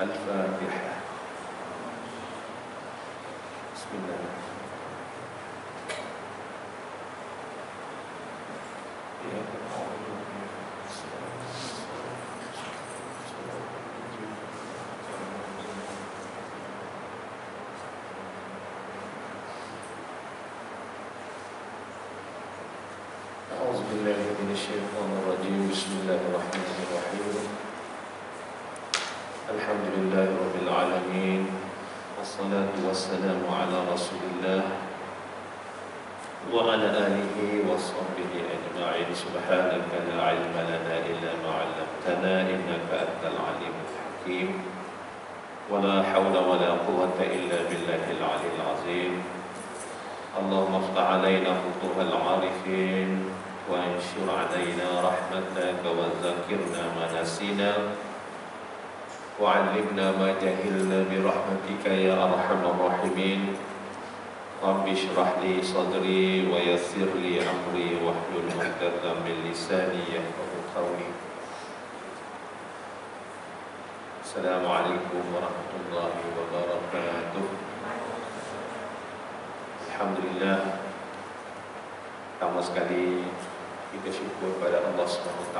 Al-Fatihah. Bismillah. أعوذ بالله من الشيطان الرجيم. بسم الله الرحمن الرحيم. الحمد لله رب العالمين، والصلاة والسلام على رسول الله وعلى آله وصحبه أجمعين. سبحانك لا علم لنا إلا ما علمتنا إنك أنت العليم الحكيم. ولا حول ولا قوة إلا بالله العلي العظيم. اللهم افتح علينا فتوح العارفين وانشر علينا رحمتك وذكرنا ما نسينا وعلمنا ما جهلنا برحمتك يا أرحم الراحمين. رب اشرح لي صدري ويسر لي أمري واحلل عقدة من لساني يفقهوا قولي. السلام عليكم ورحمة الله وبركاته. Alhamdulillah, pertama sekali kita syukur pada Allah SWT,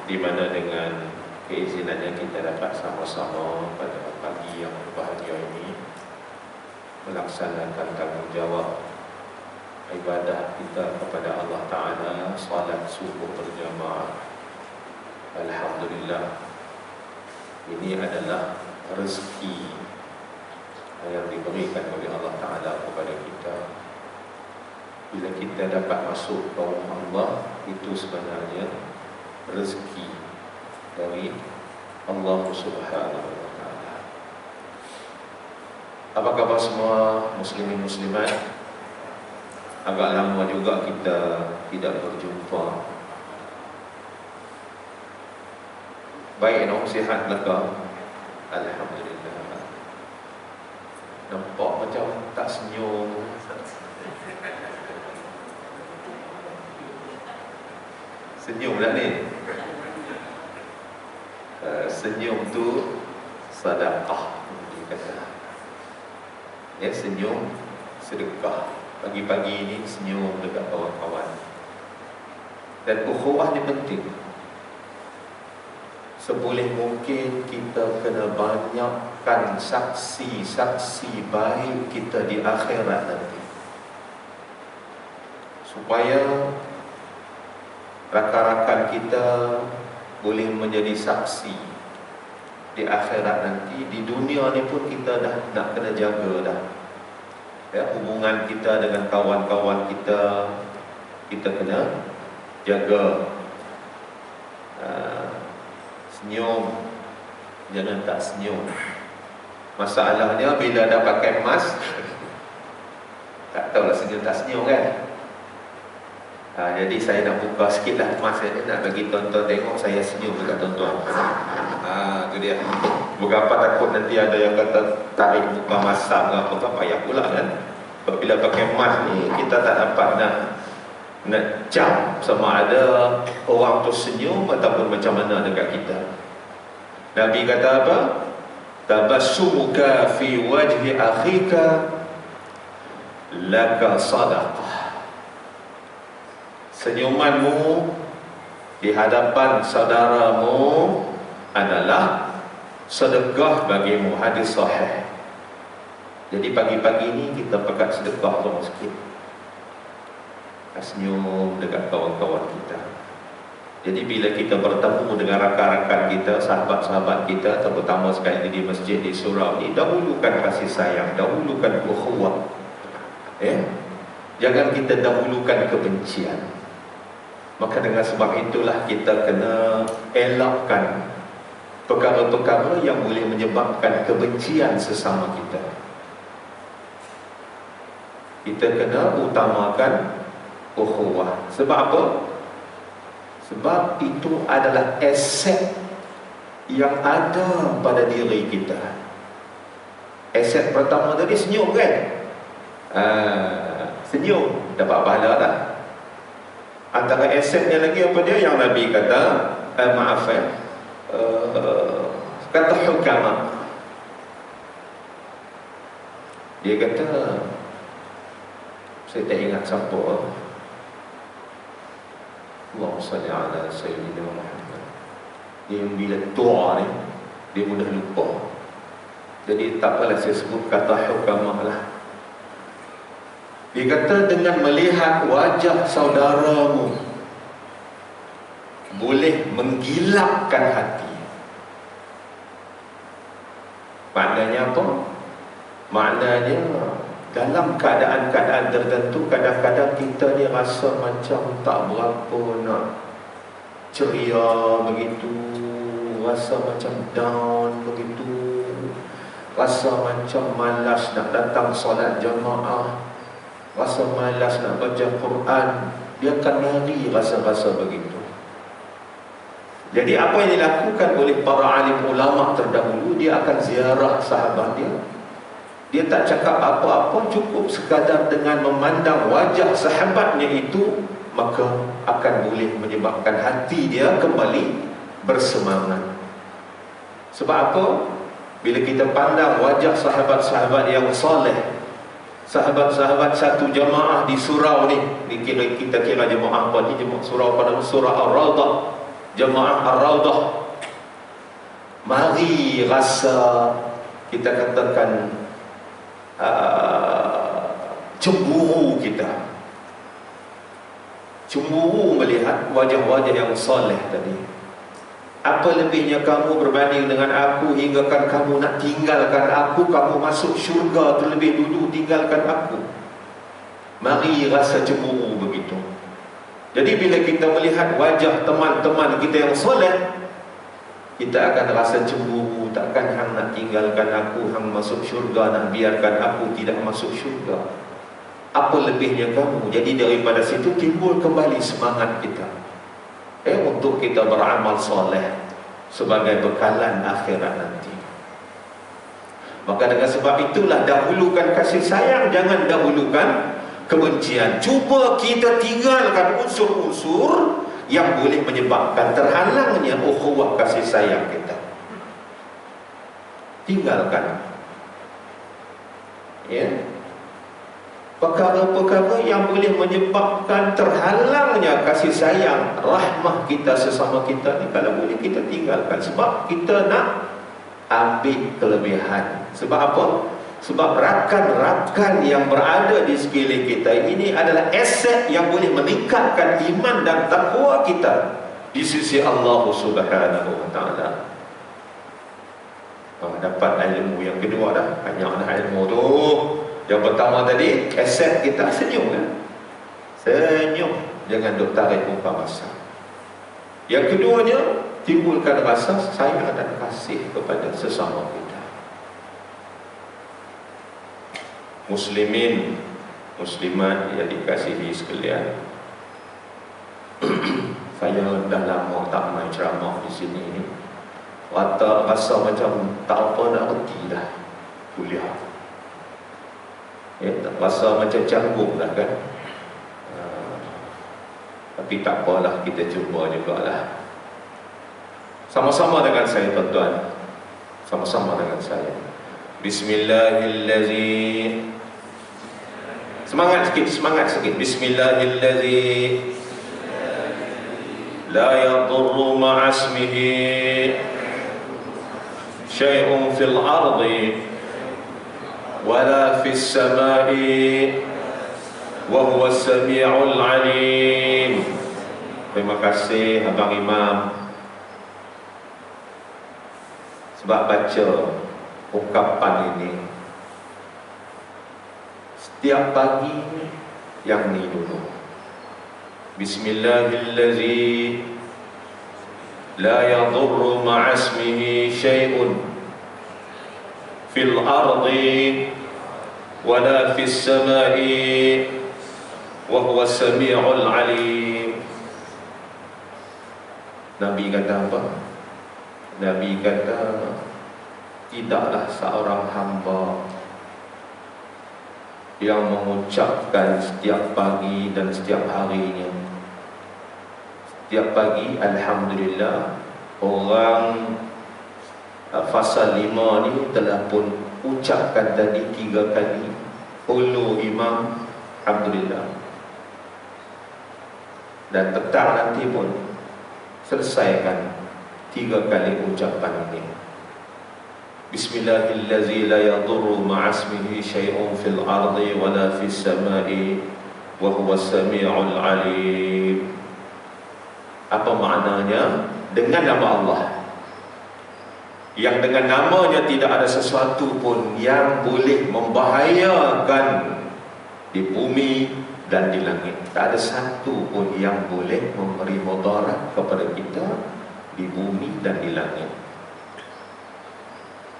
di mana dengan keizinannya kita dapat sama-sama pada pagi yang berbahagia ini melaksanakan tanggungjawab ibadah kita kepada Allah Ta'ala, salat subuh berjamaah. Alhamdulillah, ini adalah rezeki yang diberikan oleh Allah Ta'ala kepada kita. Bila kita dapat masuk ke rumah Allah, itu sebenarnya rezeki dari Allah Subhanahu wa Ta'ala. Apa khabar semua muslimin muslimat? Agak lama juga kita tidak berjumpa. Baik, sihat belaka? Alhamdulillah. Nampak macam tak senyum. Senyum dah ni. Senyum tu sedekah, dia kata. Ya, senyum sedekah. Pagi-pagi ni senyum dekat kawan-kawan. Dan ukhuwah ni penting. Seboleh mungkin kita kena banyakkan saksi-saksi baik kita di akhirat nanti, supaya rakan-rakan kita boleh menjadi saksi di akhirat nanti. Di dunia ni pun kita dah nak kena jaga dah, ya, hubungan kita dengan kawan-kawan kita, kita kena jaga. Senyum, jangan tak senyum. Masalahnya bila dah pakai mask, tak tahulah senyum tak senyum kan. Jadi saya nak buka sikit lah mask ni, nak bagi tuan-tuan tengok saya senyum dekat tuan-tuan. Tu dia. Berapa takut nanti ada yang kata tarik muka masak ke apa, payah pula kan. Bila pakai mask ni kita tak dapat nak jam sama ada orang tu senyum ataupun macam mana dekat kita. Nabi kata apa? Tabassumuka fi wajhi akhika laka sadaqah. Senyumanmu di hadapan saudaramu adalah sedekah bagimu. Hadis sahih. Jadi pagi-pagi ni kita pekat sedekah tu sikit, senyum dekat kawan-kawan kita. Jadi bila kita bertemu dengan rakan-rakan kita, sahabat-sahabat kita, terutama sekali di masjid di surau ni, dahulukan kasih sayang, dahulukan ukhuwah. Jangan kita dahulukan kebencian. Maka dengan sebab itulah kita kena elakkan perkara-perkara yang boleh menyebabkan kebencian sesama kita. Kita kena utamakan ukhuwah. Sebab apa? Sebab itu adalah aset yang ada pada diri kita. Aset pertama tadi senyum kan? Senyum dapat pahala lah. Antara asetnya lagi apa dia? Yang Nabi kata, Kata hukama, dia kata, saya tak ingat siapa, Allahumma salli ala Sayyidina Muhammad. Dia yang bila doa ni, dia mudah lupa. Jadi tak apalah saya sebut kata hukamah lah. Dia kata, dengan melihat wajah saudaramu boleh menggilapkan hati. Maknanya apa? Maknanya dalam keadaan-keadaan tertentu, kadang-kadang kita ni rasa macam tak berapa nak ceria begitu, rasa macam down begitu, rasa macam malas nak datang solat jamaah, rasa malas nak baca Quran. Dia akan lari rasa-rasa begitu. Jadi apa yang dilakukan oleh para alim ulama terdahulu, dia akan ziarah sahabat dia. Dia tak cakap apa-apa, cukup sekadar dengan memandang wajah sahabatnya itu, maka akan boleh menyebabkan hati dia kembali bersemangat. Sebab apa? Bila kita pandang wajah sahabat-sahabat yang soleh, sahabat-sahabat satu jamaah di surau ni, kita kira jemaah apa ni? Jemaah surau pada surah Ar-Rawdah, jemaah Ar-Rawdah. Mari rasa, kita katakan, cemburu kita, cemburu melihat wajah-wajah yang soleh tadi. Apa lebihnya kamu berbanding dengan aku, hinggakan kamu nak tinggalkan aku, kamu masuk syurga terlebih dulu tinggalkan aku. Mari rasa cemburu begitu. Jadi bila kita melihat wajah teman-teman kita yang soleh, kita akan rasa cemburu. Takkan hang nak tinggalkan aku, hang masuk syurga, nak biarkan aku tidak masuk syurga. Apa lebihnya kamu? Jadi daripada situ timbul kembali semangat kita untuk kita beramal soleh sebagai bekalan akhirat nanti. Maka dengan sebab itulah, dahulukan kasih sayang, jangan dahulukan kebencian. Cuba kita tinggalkan unsur-unsur yang boleh menyebabkan terhalangnya ukhuwah kasih sayang kita. Tinggalkan, ya, perkara-perkara yang boleh menyebabkan terhalangnya kasih sayang, rahmah kita sesama kita ni, kalau boleh kita tinggalkan. Sebab kita nak ambil kelebihan. Sebab apa? Sebab rakan-rakan yang berada di sekeliling kita ini adalah aset yang boleh meningkatkan iman dan takwa kita di sisi Allah Subhanahu wa ta'ala. Dapat ilmu yang kedua dah, banyak dah ilmu tu. Yang pertama tadi, aset kita senyum kan? Senyum, jangan duk tarik muka basah. Yang keduanya, timbulkan rasa sayang dan kasih kepada sesama kita. Muslimin, muslimat yang dikasihi sekalian, saya dah lama tak main ceramah di sini ni. Rasa macam tak apa nak reti dah kuliah. Rasa macam canggung dah kan. Tapi tak apalah, kita cuba jugalah. Sama-sama dengan saya tuan-tuan, sama-sama dengan saya. Bismillahirrahmanirrahim. Semangat sikit, semangat sikit. Bismillahirrahmanirrahim. La yadurru ma'asmihi syai'un fil ardi wala fis sama'i wa huwa as-sami'ul 'alim. Terima kasih Abang Imam sebab baca ungkapan ini setiap pagi. Yang ni dulu, Bismillahirrahmanirrahim. La yadurru ma'asmihi syai'un fil ardi wala fis sama'i wa huwa as-sami'ul 'alim. Nabi kata apa? Nabi kata, tidaklah seorang hamba yang mengucapkan setiap pagi dan setiap harinya, setiap pagi Alhamdulillah, orang Fasal 5 ni telah pun ucapkan tadi 3 kali. Ulu imam, alhamdulillah. Dan petang nanti pun selesaikan 3 kali ucapan ini. Bismillahirrahmanirrahim. La yadurru ma'asmihi syai'un fil ardi wala fis sama'i wa huwa sami'ul alim. Apa maknanya? Dengan nama Allah, yang dengan namanya tidak ada sesuatu pun yang boleh membahayakan di bumi dan di langit. Tak ada satu pun yang boleh memberi mudarat kepada kita di bumi dan di langit.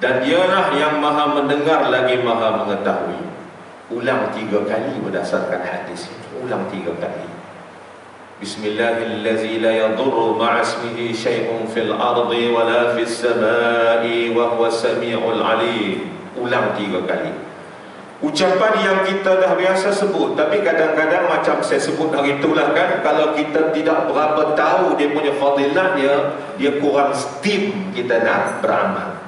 Dan dialah yang maha mendengar lagi maha mengetahui. Ulang 3 kali berdasarkan hadis ini. Ulang 3 kali. Bismillahirrahmanirrahim. La yadurru ma'asmihi syai'un fil ardi wala fis sama'i wa huwa sami'ul alim. Ulang 3 kali. Ucapan yang kita dah biasa sebut, tapi kadang-kadang macam saya sebut hari itulah kan, kalau kita tidak berapa tahu dia punya fadilahnya, dia kurang steam kita nak beramal.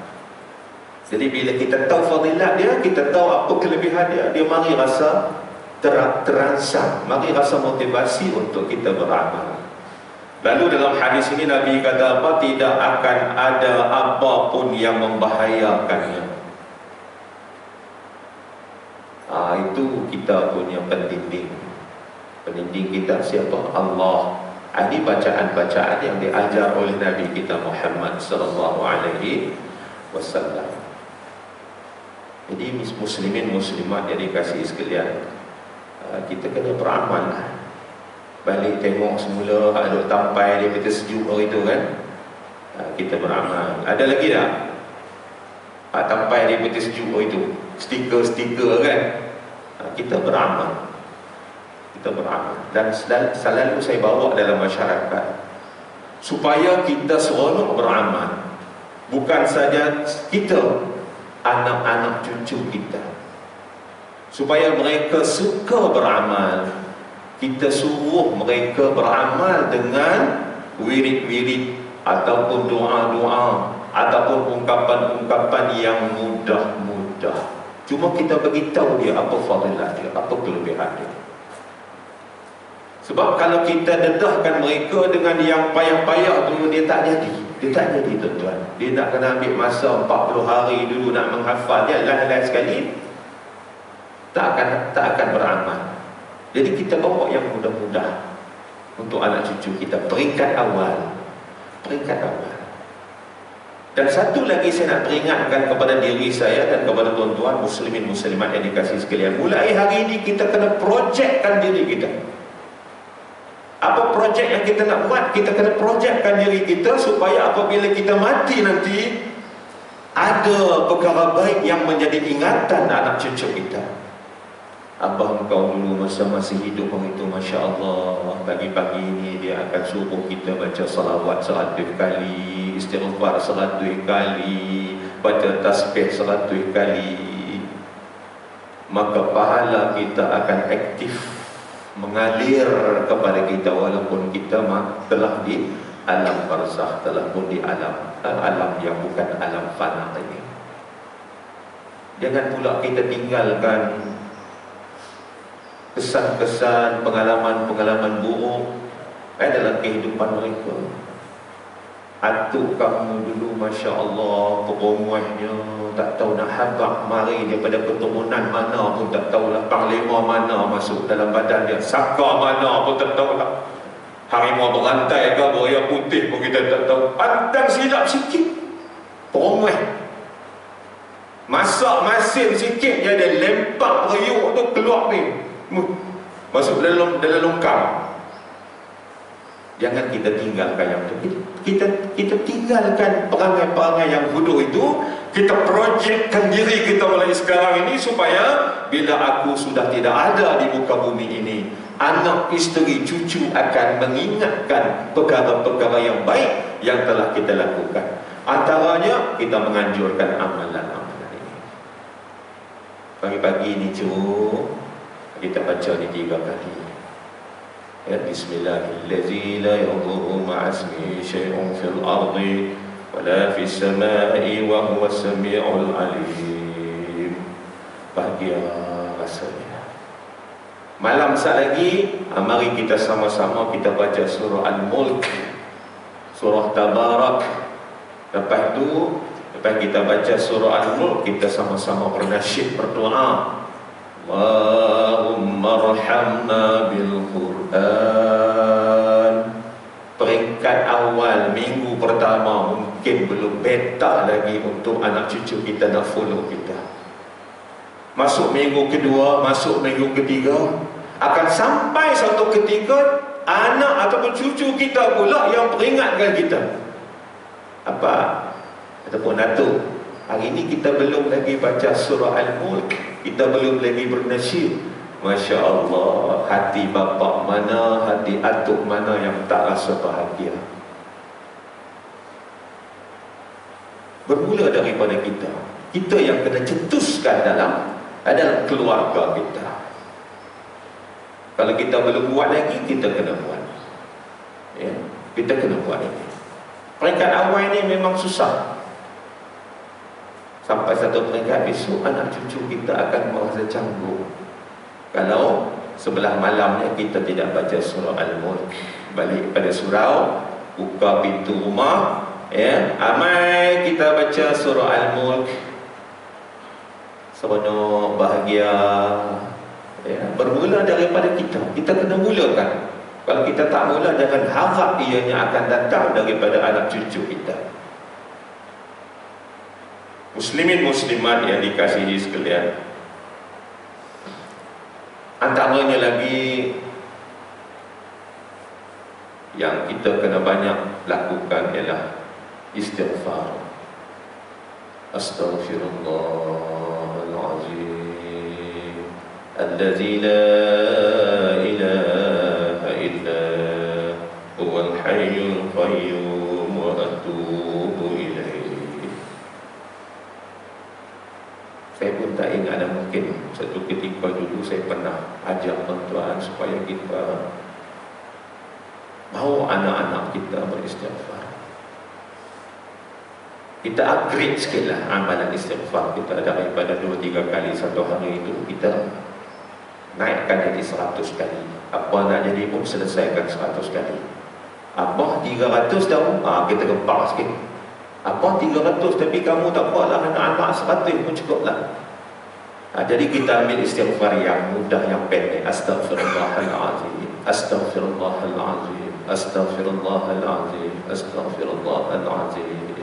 Jadi bila kita tahu fadilah dia, kita tahu apa kelebihan dia, dia mari rasa terangsang, mari rasa motivasi untuk kita beramal. Lalu dalam hadis ini Nabi kata apa? Tidak akan ada apapun yang membahayakannya. Itu kita punya pendinding. Pendinding kita siapa? Allah. Ini bacaan-bacaan yang diajar oleh Nabi kita Muhammad sallallahu alaihi wasallam. Jadi muslimin muslimat yang dikasihi sekalian, kita kena beramal lah. Balik tengok semula ada tampai dia betul sejuk hari tu kan, kita beramal. Ada lagi tak? Tampai dia betul sejuk hari tu, stiker-stiker kan, kita beramal. Kita beramal. Dan selalu saya bawa dalam masyarakat supaya kita seronok beramal. Bukan saja kita, anak-anak cucu kita, supaya mereka suka beramal. Kita suruh mereka beramal dengan wirid-wirid ataupun doa-doa ataupun ungkapan-ungkapan yang mudah-mudah. Cuma kita beritahu dia apa fadilah dia, apa kelebihan dia. Sebab kalau kita dedahkan mereka dengan yang payah-payah tu, dia tak jadi. Dia tak jadi tuan-tuan. Dia nak kena ambil masa 40 hari dulu nak menghafal dia, lain-lain sekali tak akan beramal. Jadi kita bawa yang mudah-mudah untuk anak cucu kita, peringkat awal. Peringkat awal. Dan satu lagi saya nak peringatkan kepada diri saya dan kepada tuan-tuan muslimin muslimat yang dikasihi sekalian. Mulai hari ini kita kena projekkan diri kita. Apa projek yang kita nak buat? Kita kena projekkan diri kita supaya apabila kita mati nanti, ada perkara baik yang menjadi ingatan anak cucu kita. Abah kau dulu masa masih hidup hari itu, Masya Allah, pagi-pagi ini dia akan suruh kita baca salawat 100 kali, istighfar 100 kali, baca tasbih 100 kali. Maka pahala kita akan aktif mengalir kepada kita walaupun kita telah di alam barzakh, telah pun di alam yang bukan alam fana ini. Jangan pula kita tinggalkan kesan-kesan, pengalaman-pengalaman buruk dalam kehidupan mereka. Atuk kamu dulu Masya Allah perempuannya tak tahu nak habak, mari daripada keturunan mana pun tak tahulah, panglima mana masuk dalam badan dia, saka mana pun tak tahulah, harimau berantai ke buaya putih pun kita tak tahu. Pantang silap sikit perempuan, masak masin sikit je dia lempak periuk tu keluar ni, masuk dalam longkang. Jangan kita tinggalkan yang itu. Kita tinggalkan perangai-perangai yang bodoh itu. Kita projekkan diri kita mulai sekarang ini supaya bila aku sudah tidak ada di muka bumi ini, anak, isteri, cucu akan mengingatkan perkara-perkara yang baik yang telah kita lakukan. Antaranya kita menganjurkan amalan-amalan ini. Pagi-pagi ini kita baca ni 3 kali. Ya, Bismillahirrahmanirrahim. La yadurru ma'asmihi syai'un fil ardi wala fis samai wa huwas samiul alim. Bahagia rasanya. Malam sat lagi, mari kita sama-sama kita baca surah Al-Mulk, surah Tabarak. Lepas tu, lepas kita baca surah Al-Mulk, kita sama-sama bernasyid, berdoa, Allahumma arhamna bil Quran. Peringkat awal minggu pertama mungkin belum beta lagi untuk anak cucu kita nak follow kita. Masuk minggu kedua, masuk minggu ketiga, akan sampai satu ketika anak ataupun cucu kita pula yang peringatkan kita. Apa? Ataupun Datuk, hari ini kita belum lagi baca surah Al-Mulk, kita belum lagi bernasyid. Masya Allah, hati bapa mana, hati atuk mana yang tak rasa bahagia. Bermula daripada kita. Kita yang kena cetuskan dalam keluarga kita. Kalau kita belum buat lagi, kita kena buat. Ya, kita kena buat ini. Peringkat awal ini memang susah. Sampai satu peringkat besok anak cucu kita akan merasa canggung kalau sebelah malamnya kita tidak baca surah Al-Mulk. Balik pada surau, buka pintu rumah, ya, amai kita baca surah Al-Mulk. Seronok, bahagia, ya, bermula daripada kita. Kita kena mulakan. Kalau kita tak mula, jangan harap ianya akan datang daripada anak cucu kita. Muslimin muslimat yang dikasihi sekalian, antaranya lagi yang kita kena banyak lakukan ialah istighfar. Astaghfirullahalazim allazi la ilaha illa huwal hayyul qayyum wa atubu ilaih. Saya pun tak ingat, dan mungkin satu ketika dulu saya pernah ajak tuan-tuan supaya kita bawa anak-anak kita beristighfar. Kita upgrade sikit lah amalan istighfar kita. Daripada 2-3 kali satu hari itu, kita naikkan jadi 100 kali. Apa nak jadi pun selesaikan 100 kali. Apa 300 tahu? Kita gempak sikit. Apa 300 tapi kamu tak apalah, anak-anak 100 pun cukup lah. Jadi kita ambil istighfar yang mudah, yang pendek. Astaghfirullahalazim, astaghfirullahalazim, astaghfirullahalazim, astaghfirullahalazim,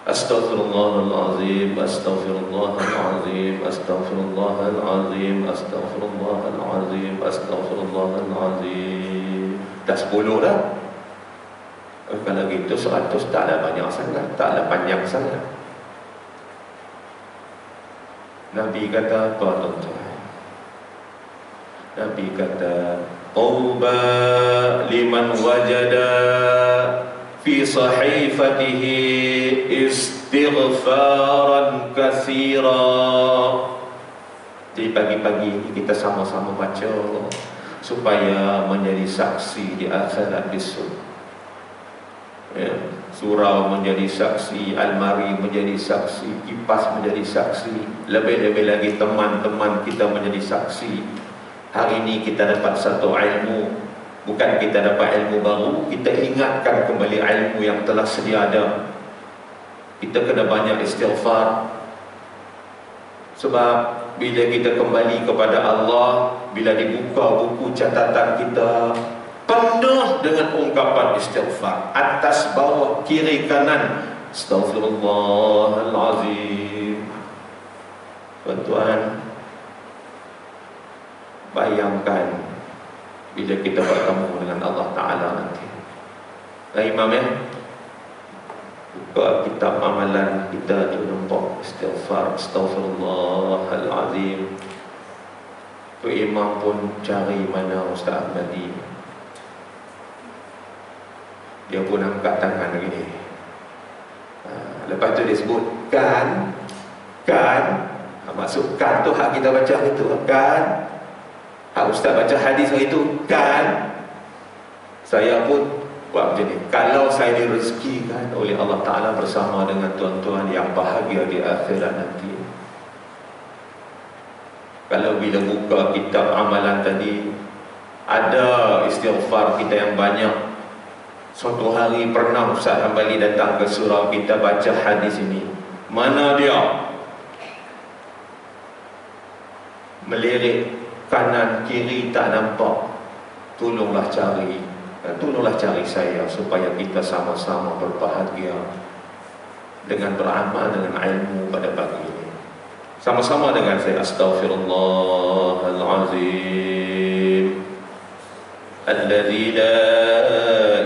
astaghfirullahalazim, astaghfirullahalazim, astaghfirullahalazim, astaghfirullahalazim, astaghfirullahalazim. Dah 10 dah. Kalau gitu 100 taklah banyak sangat, taklah panjang sangat. Nabi kata apa tuan-tuan? Nabi kata, Tauba liman wajada fi sahifatihi istighfaran katsira. Jadi pagi-pagi ini kita sama-sama baca supaya menjadi saksi di akhirat besok. Ya, surau menjadi saksi, almari menjadi saksi, kipas menjadi saksi, lebih-lebih lagi teman-teman kita menjadi saksi. Hari ini kita dapat satu ilmu, bukan kita dapat ilmu baru, kita ingatkan kembali ilmu yang telah sedia ada. Kita kena banyak istighfar. Sebab bila kita kembali kepada Allah, bila dibuka buku catatan kita, penuh dengan ungkapan istighfar, atas bawah kiri kanan. Astaghfirullahalazim. Tuan-tuan, bayangkan bila kita bertemu dengan Allah Ta'ala nanti. Imam ya, buka kitab amalan kita tu nampak istighfar, astaghfirullahalazim. Tu imam pun cari mana Ustaz Ahmadi. Dia pun angkat tangan begini. Lepas tu dia sebut kan. Maksud kan tu hak kita baca hari tu kan. Ustaz baca hadis hari tu kan. Saya pun buat macam ni. Kalau saya direzekikan oleh Allah Ta'ala bersama dengan tuan-tuan yang bahagia di akhirat nanti, kalau bila buka kitab amalan tadi, ada istighfar kita yang banyak. Suatu hari pernah Ustaz Hambali datang ke surau kita baca hadis ini. Mana dia? Melirik kanan kiri tak nampak. Tolonglah cari saya supaya kita sama-sama berbahagia dengan beramal dengan ilmu pada pagi ini. Sama-sama dengan saya. Astaghfirullahalazim alladzi la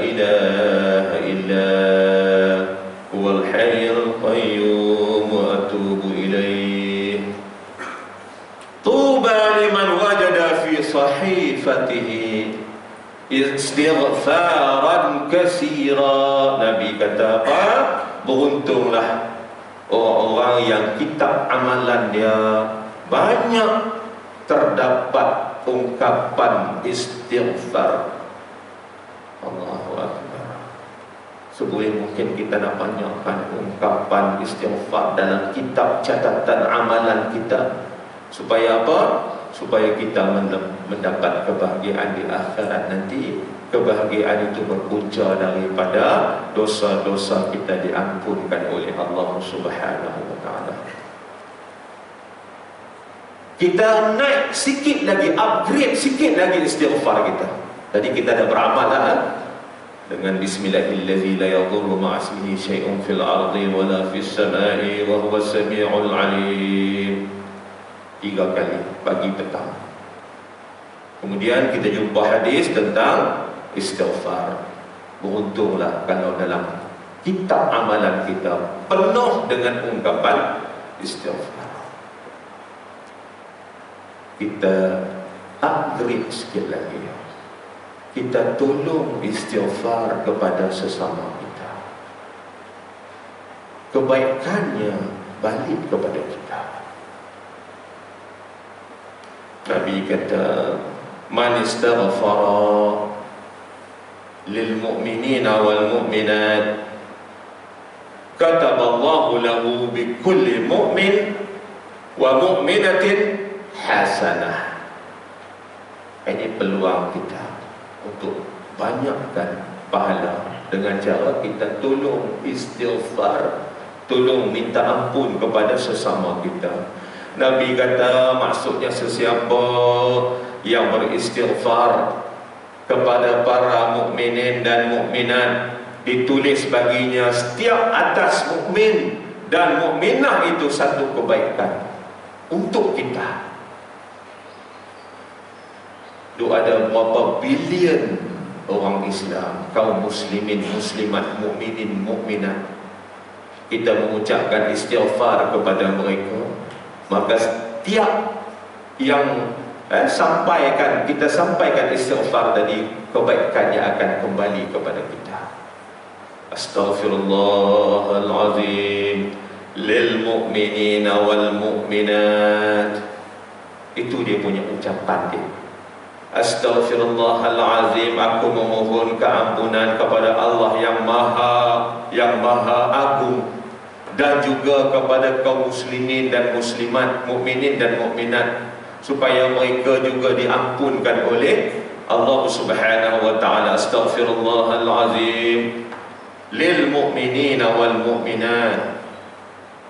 ilaha illa huwal hayyul qayyum wa atubu ilaih. Tuba liman wajada fi sahifatihi istighfaran katsira. Nabi kata apa? Beruntunglah orang-orang yang kitab amalan dia banyak terdapat ungkapan istighfar. Allahu Akbar. Seboleh mungkin kita nak banyakkan ungkapan istighfar dalam kitab catatan amalan kita. Supaya apa? Supaya kita mendapat kebahagiaan di akhirat nanti. Kebahagiaan itu berpunca daripada dosa-dosa kita diampunkan oleh Allah Subhanahu wa ta'ala. Kita naik sikit lagi, upgrade sikit lagi istighfar kita. Tadi kita dah beramal dengan bismillahirrahmanirrahim la yadhurru ma'asmihi syai'un fil ardi wala fis sama'i wa huwas sami'ul 'alim. 3 kali pagi petang. Kemudian kita jumpa hadis tentang istighfar. Beruntunglah kalau dalam kitab amalan kita penuh dengan ungkapan istighfar. Kita upgrade sikit lagi. Kita tolong istighfar kepada sesama kita. Kebaikannya balik kepada kita. Nabi kata, man istaghfara lil mu'minina wal mu'minat kataballahu lahu bi kulli mu'min wa mu'minatin hasanah. Ini peluang kita untuk banyakkan pahala dengan cara kita tolong istighfar, tolong minta ampun kepada sesama kita. Nabi kata maksudnya sesiapa yang beristighfar kepada para mukminin dan mukminat, ditulis baginya setiap atas mukmin dan mukminah itu satu kebaikan untuk kita. Ada berapa bilion orang Islam, kaum muslimin, muslimat, mukminin, mukminat. Kita mengucapkan istighfar kepada mereka, maka setiap yang kita sampaikan istighfar tadi, kebaikannya akan kembali kepada kita. Astaghfirullahalazim lil mu'minina wal mu'minat. Itu dia punya ucapan dia. Astaghfirullahalazim, aku memohon keampunan kepada Allah yang maha agung, dan juga kepada kaum muslimin dan muslimat, mukminin dan mukminat, supaya mereka juga diampunkan oleh Allah Subhanahu wa ta'ala. Astaghfirullahalazim lil mu'minina wal mu'minat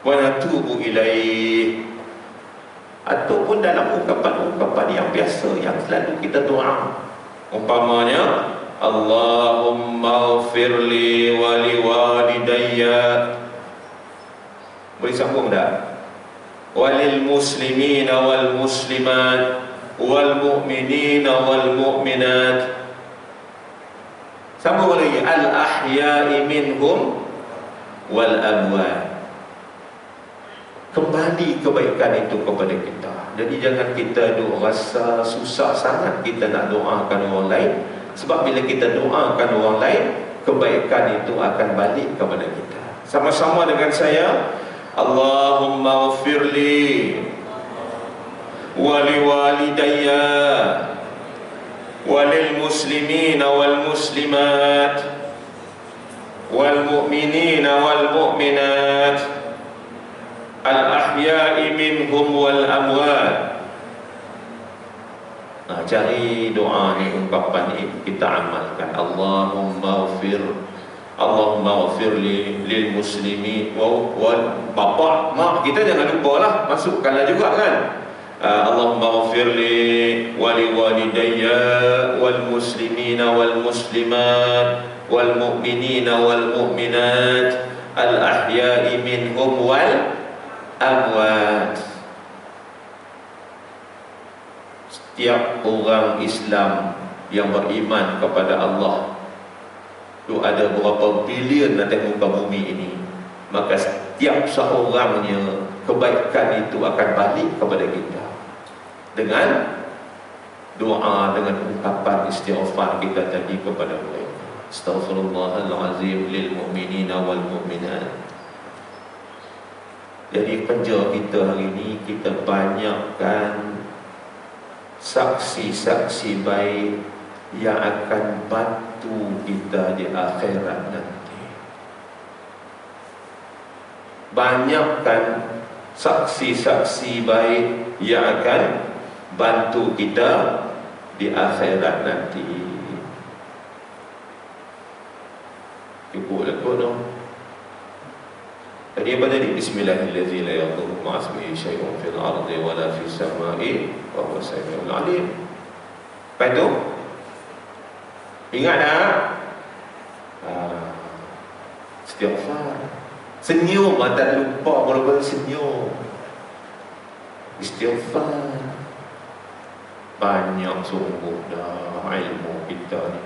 wa natubu ilaih. Ataupun dalam ungkapan-ungkapan yang biasa yang selalu kita doa, umpamanya Allahumma ghfirli wa liwalidayya. Boleh sambung tak? Walil muslimina wal muslimat wal mu'minina wal mu'minat. Sambung lagi, al ahya'i minhum wal amwat. Kembali kebaikan itu kepada kita. Jadi jangan kita rasa susah sangat kita nak doakan orang lain. Sebab bila kita doakan orang lain, kebaikan itu akan balik kepada kita. Sama-sama dengan saya, Allahumma ghfirli wa liwalidayya walil muslimina wal muslimat wal mu'minina wal mu'minat al ahya'i minhum wal amwat. Cari doa ni, ungkapan ni kita amalkan. Allahumma ghafir lil muslimin wal bapa mak kita jangan lupa lah, masukkanlah juga kan. Allahumma ghafir li walidayya wal muslimina wal muslimat wal mu'minina wal mu'minat al ahya'i minhum wal amwat. Setiap orang Islam yang beriman kepada Allah, itu ada berapa bilion atas muka bumi ini, maka setiap seorangnya kebaikan itu akan balik kepada kita dengan doa, dengan ungkapan istighfar kita tadi kepada mereka. Astaghfirullahalazim lil mu'minina wal mu'minat. Jadi kerja kita hari ini, kita banyakkan saksi-saksi baik yang akan bantu kita di akhirat nanti. Banyakkan saksi-saksi baik yang akan bantu kita di akhirat nanti. Cukup lekut dong. Tadi apa tadi? Bismillahirrahmanirrahim. La yadurru ma'a ismihi syai'un fil ardi wa la fis sama'i wa huwa samiul 'alim. Lepas itu ingat tak? Istighfar. Senyum, tak lupa mula-mula senyum. Istighfar. Banyak sungguh dah ilmu kita ni.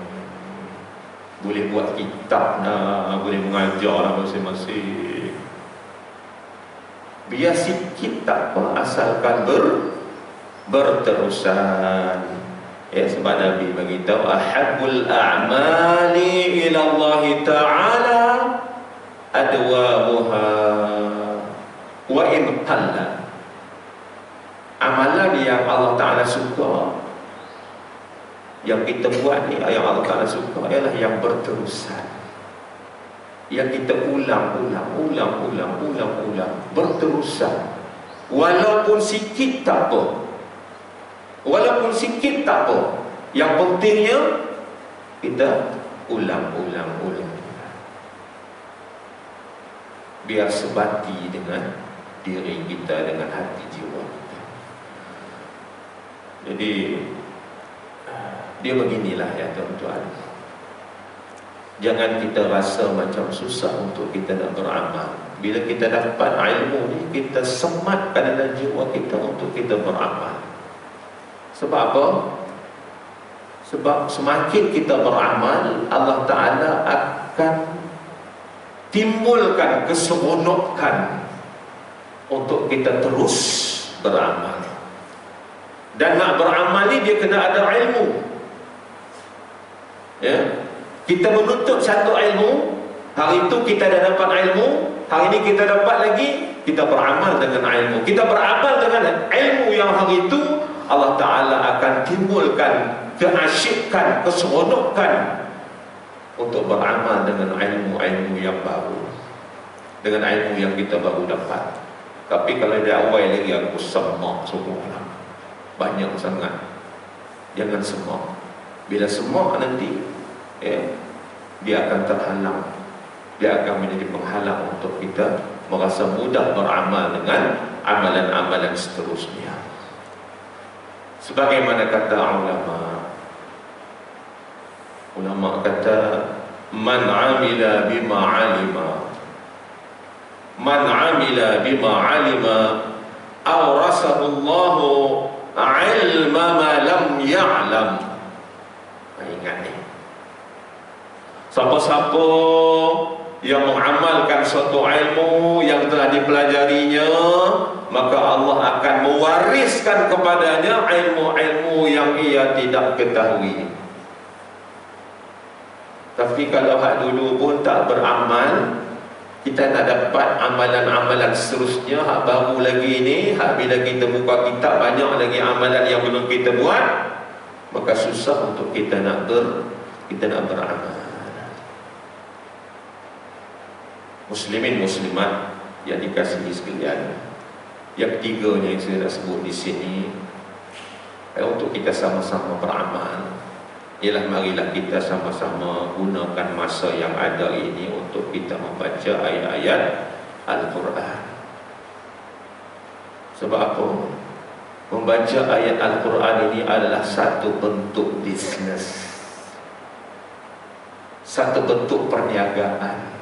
Boleh buat kitab dah, boleh mengajar dah masing-masing. Biar sikit tak apa, asalkan berterusan. Ya, sebab Nabi beritahu ahabbul a'mali ila Allah Ta'ala adwamuha wa in qalla. Amalan yang Allah Ta'ala suka, yang kita buat ni, yang Allah Ta'ala suka ialah yang berterusan, yang kita ulang berterusan. Walaupun sikit tak apa, yang pentingnya kita ulang. Biar sebati dengan diri kita, dengan hati jiwa kita. Jadi dia beginilah ya tuan-tuan. Jangan kita rasa macam susah untuk kita nak beramal. Bila kita dapat ilmu ni, kita sematkan dalam jiwa kita untuk kita beramal. Sebab apa? Sebab semakin kita beramal, Allah Ta'ala akan timbulkan keseronokan untuk kita terus beramal. Dan nak beramal ni dia kena ada ilmu. Ya, kita menuntut satu ilmu, hari itu kita dah dapat ilmu, hari ini kita dapat lagi, kita beramal dengan ilmu. Kita beramal dengan ilmu yang hari itu Allah Ta'ala akan timbulkan keasyikan, keseronokan untuk beramal dengan ilmu-ilmu yang baru, dengan ilmu yang kita baru dapat. Tapi kalau dia awal lagi aku semak semua, banyak sangat, jangan semak. Bila semak nanti ya, dia akan terhalang, dia akan menjadi penghalang untuk kita merasa mudah beramal dengan amalan-amalan seterusnya. Sebagaimana kata ulama kata, man amila bima alima awrasahu Allahu ilma ma lam ya'lam. Ingat ni, siapa-siapa yang mengamalkan suatu ilmu yang telah dipelajarinya, maka Allah akan mewariskan kepadanya ilmu-ilmu yang ia tidak ketahui. Tapi kalau hak dulu pun tak beramal, kita nak dapat amalan-amalan seterusnya, hak baru lagi ni, hak bila kita buka kitab banyak lagi amalan yang belum kita buat, maka susah untuk kita nak beramal. Muslimin muslimat yang dikasihi sekalian, yang ketiganya yang saya nak sebut di sini, untuk kita sama-sama beramal, ialah marilah kita sama-sama gunakan masa yang ada ini untuk kita membaca ayat-ayat Al-Quran. Sebab apa? Membaca ayat Al-Quran ini adalah satu bentuk bisnes, satu bentuk perniagaan.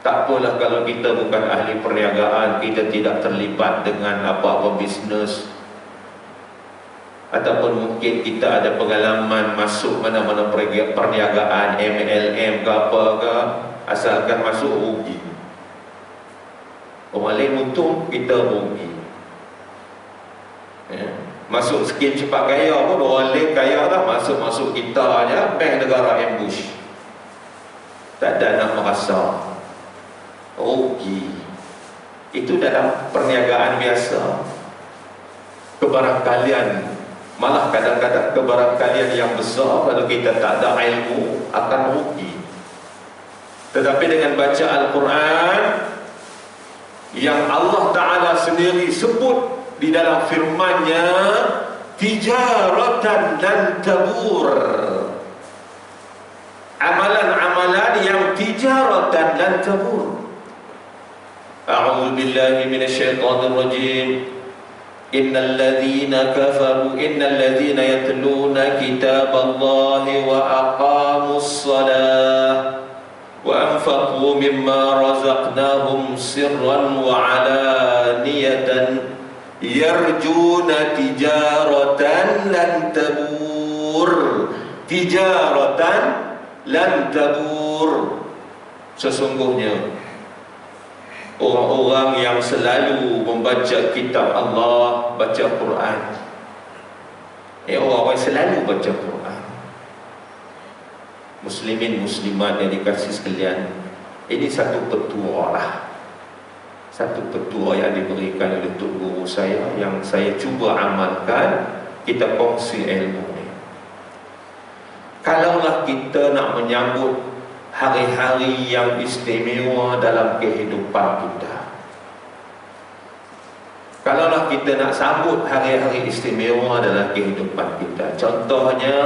Tak apalah kalau kita bukan ahli perniagaan, kita tidak terlibat dengan apa-apa bisnes, ataupun mungkin kita ada pengalaman masuk mana-mana perniagaan, MLM ke apa ke, asalkan masuk rugi. Orang lain untung, kita rugi. Masuk skim cepat kaya pun orang lain kaya dah, masuk kita aja bank negara ambush. Tak ada nak merasa rugi. Itu dalam perniagaan biasa. Kebarangkalian, malah kadang-kadang kebarangkalian yang besar kalau kita tak ada ilmu akan rugi. Tetapi dengan baca Al-Quran yang Allah Ta'ala sendiri sebut di dalam firman-Nya, tijaratan lan tabur, amalan-amalan yang tijaratan lan tabur. A'udzu billahi minasyaitonir rajim. Innal ladzina kafaru innal ladzina yatluna kitaballahi wa aqamus shalah wa anfaqu mimma razaqnahum sirran wa 'alaniyatan yarjuna tijaratan lan tabur. Tijaratan lan tabur. Sesungguhnya orang-orang yang selalu membaca kitab Allah, baca Quran, orang-orang selalu baca Quran, muslimin muslimat yang dikasihi sekalian, ini satu petua lah, satu petua yang diberikan oleh Tok Guru saya, yang saya cuba amalkan. Kita kongsi ilmu ni. Kalaulah kita nak menyambut hari-hari yang istimewa dalam kehidupan kita, kalaulah kita nak sambut hari-hari istimewa dalam kehidupan kita, contohnya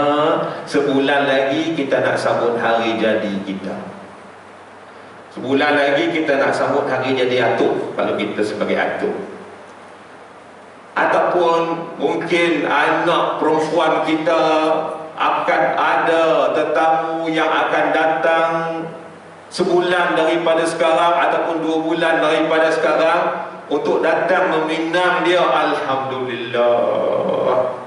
sebulan lagi kita nak sambut hari jadi kita, sebulan lagi kita nak sambut hari jadi atuk kalau kita sebagai atuk, ataupun mungkin anak perempuan kita akan ada tetamu yang akan datang sebulan daripada sekarang ataupun 2 bulan daripada sekarang untuk datang meminang dia. Alhamdulillah,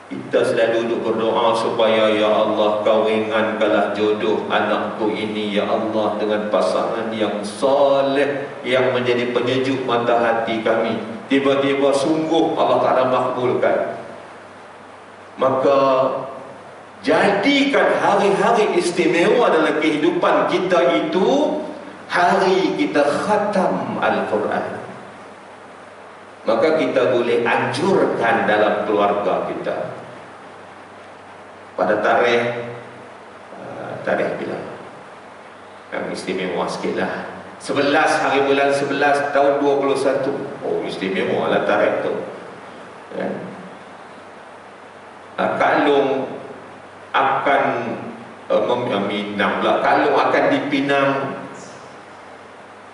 kita selalu duduk berdoa supaya ya Allah, kau ringankanlah jodoh anakku ini ya Allah dengan pasangan yang soleh, yang menjadi penyejuk mata hati kami. Tiba-tiba sungguh Allah Ta'ala makbulkan. Maka jadikan hari-hari istimewa dalam kehidupan kita itu hari kita khatam Al-Quran. Maka kita boleh anjurkan dalam keluarga kita pada tarikh bila yang istimewa sikit lah, 11 hari bulan 11 tahun 21. Oh, istimewa lah tarikh tu, kan? Kak Long akan meminang pula. Kak Long akan dipinang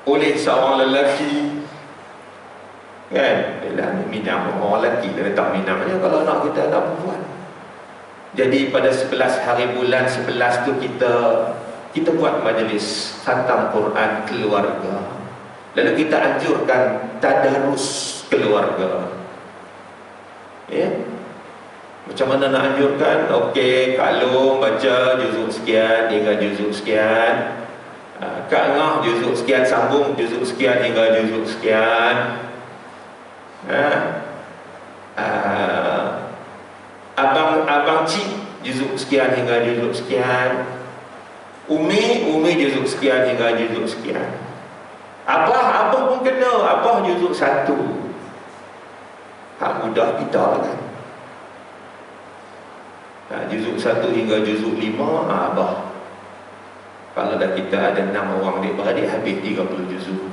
oleh seorang lelaki, kan? Dia minang orang lelaki, dia tak minang je kalau anak kita anak perempuan. Jadi pada 11 hari bulan 11 tu kita buat majlis khatam Quran keluarga. Lalu kita anjurkan tadarus keluarga. Ya, macam mana nak anjurkan? Okey, Kak Long baca juzuk sekian hingga juzuk sekian, Kak Ngah juzuk sekian sambung juzuk sekian hingga juzuk sekian, Abang Cik juzuk sekian hingga juzuk sekian, Umi juzuk sekian hingga juzuk sekian, Abah pun kena, Abah juzuk 1. Hak mudah kita kan. Juzuk 1 hingga juzuk 5 Abah. Kalau dah kita ada 6 orang adik-beradik, habis 30 juzuk.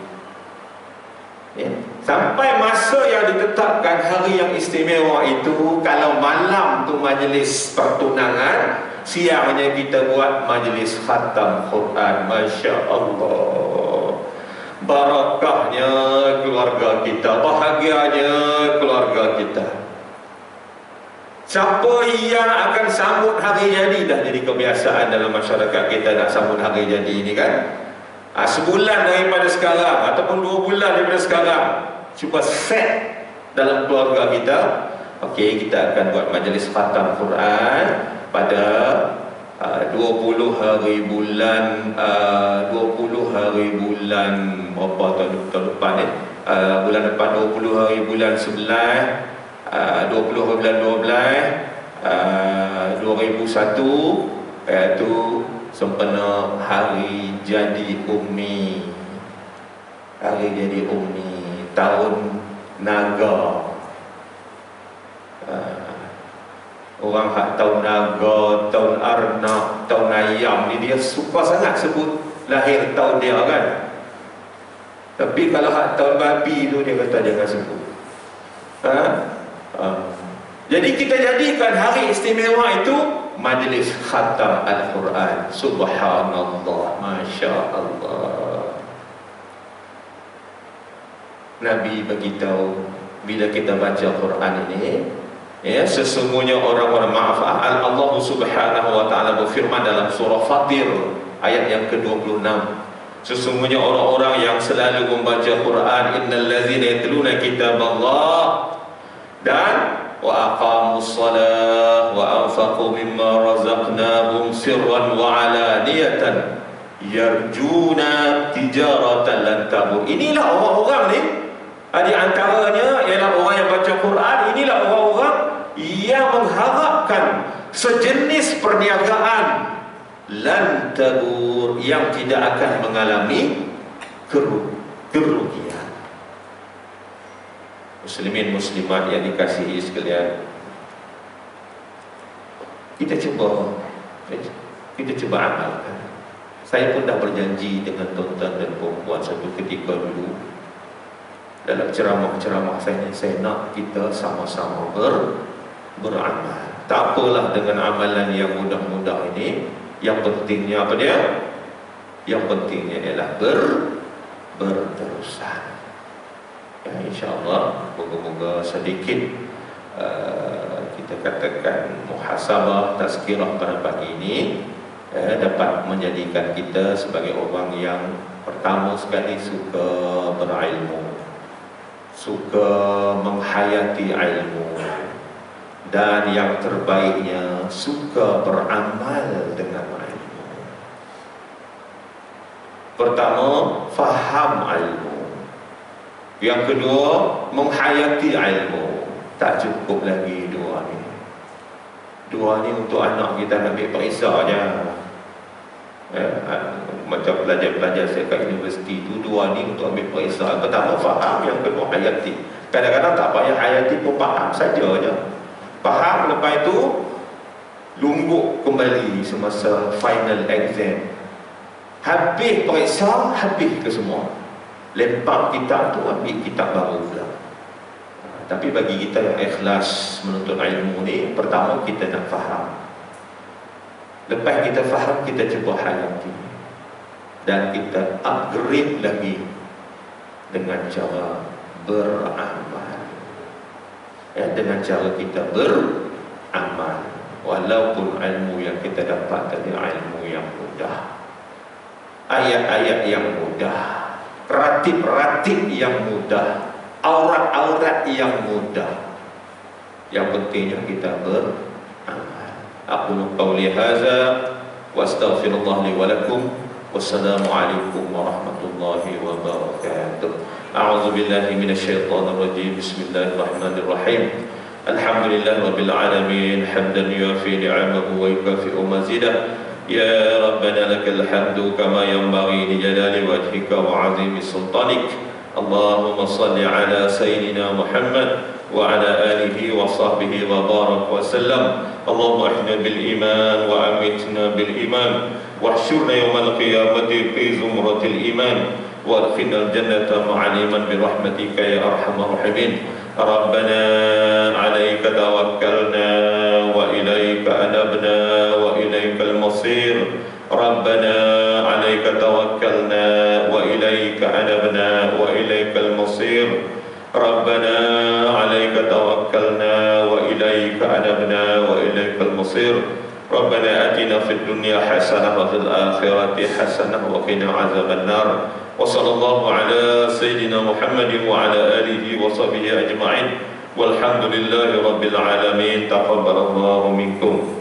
Ya. Sampai masa yang ditetapkan hari yang istimewa itu, kalau malam tu majlis pertunangan, siangnya kita buat majlis khatam Quran. Masya Allah, barakahnya keluarga kita, bahagianya keluarga kita. Siapa yang akan sambut hari jadi, dah jadi kebiasaan dalam masyarakat kita nak sambut hari jadi ini kan. Sebulan daripada sekarang ataupun 2 bulan daripada sekarang, cuba set dalam keluarga kita, okey, kita akan buat majlis khatam Quran pada 20 hari bulan 20 hari bulan berapa tahun depan ni, bulan depan 20 hari bulan 11, 20 hari bulan 12, 2001, iaitu sempena hari jadi Umi. Hari jadi Umi tahun naga. Orang hak tahun naga, tahun arnab, tahun ayam ni dia suka sangat sebut lahir tahun dia kan. Tapi kalau hak tahun babi tu dia kata jangan sebut. Jadi kita jadikan hari istimewa itu majlis khatam Al-Quran. Subhanallah, Masya Allah. Nabi beritahu, bila kita baca Quran ini, ya, sesungguhnya orang-orang, maaf, Allah Subhanahu wa ta'ala berfirman dalam surah Fatir ayat yang ke-26, sesungguhnya orang-orang yang selalu membaca Quran, innal ladzina yatluna kitaballah, dan wa aqamus salah wa anfaqu mimma razaqnahum sirran wa alaniyatan yarjuna tijaratan lan tabur. Inilah orang-orang ni, di antaranya ialah orang yang baca Quran. Inilah orang-orang yang mengharapkan sejenis perniagaan lan tabur, yang tidak akan mengalami kerugian. Muslimin muslimat yang dikasihi sekalian, kita cuba amalkan. Saya pun dah berjanji dengan tuan-tuan dan puan-puan satu ketika dulu dalam ceramah-ceramah saya nak kita sama-sama beramal. Tak apalah dengan amalan yang mudah-mudah ini, yang pentingnya apa dia? Yang pentingnya ialah berterusan. Ya, insya-Allah moga-moga sedikit kita katakan muhasabah, tazkirah pada pagi ini dapat menjadikan kita sebagai orang yang pertama sekali suka berilmu, suka menghayati ilmu, dan yang terbaiknya suka beramal dengan ilmu. Pertama, faham ilmu. Yang kedua, menghayati ilmu. Tak cukup lagi dua ni. Dua ni untuk anak kita ambil periksa je. Macam pelajar-pelajar saya kat universiti tu, dua ni untuk ambil periksa. Pertama faham, yang kedua hayati. Kadang-kadang tak payah hayati pun faham saja je. Faham, lepas itu lungguk kembali semasa final exam. Habis periksa, habis ke semua. Lempar kitab tu, ambil kitab baru pula. Tapi bagi kita yang ikhlas menuntut ilmu ni, pertama kita nak faham. Lepas kita faham, kita cuba hayati. Dan kita upgrade lagi dengan cara beramal. Ya, dengan cara kita beramal. Walaupun ilmu yang kita dapat tadi ilmu yang mudah, ayat-ayat yang mudah, ratib-ratib yang mudah, aurat-aurat yang mudah. Yang pentingnya kita beramal. Aqulu qawli hadza wa astaghfirullah li wa lakum. Wassalamu alaikum warahmatullahi wabarakatuh. A'udzu billahi minasyaitonir rajim. Bismillahirrahmanirrahim. Alhamdulillah rabbil alamin, hamdan yuafi ni'amahu wa yukafi'u mazidah. Ya Rabbana lakal hamdu kama yanbaghi li jalali wajhika wa 'azimi sultanik. Allahumma salli ala sayyidina Muhammad wa ala alihi wa sahbihi wa barak wa sallam. Allahumma ahna bil iman wa amitna bil iman. واحشرنا يوم القيامة في زمرة الإيمان وادخلنا الجنة مع الإيمان برحمتك يا أرحم الراحمين. ربنا عليك توكلنا وإليك أنبنا وإليك المصير. ربنا عليك توكلنا وإليك أنبنا وإليك المصير. ربنا عليك توكلنا وإليك أنبنا وإليك المصير. ربنا آتنا في الدنيا حسنة وفي الآخرة حسنة وقنا عذاب النار. وصلى الله على سيدنا محمد وعلى آله وصحبه أجمعين والحمد لله رب العالمين. تقبل الله منكم.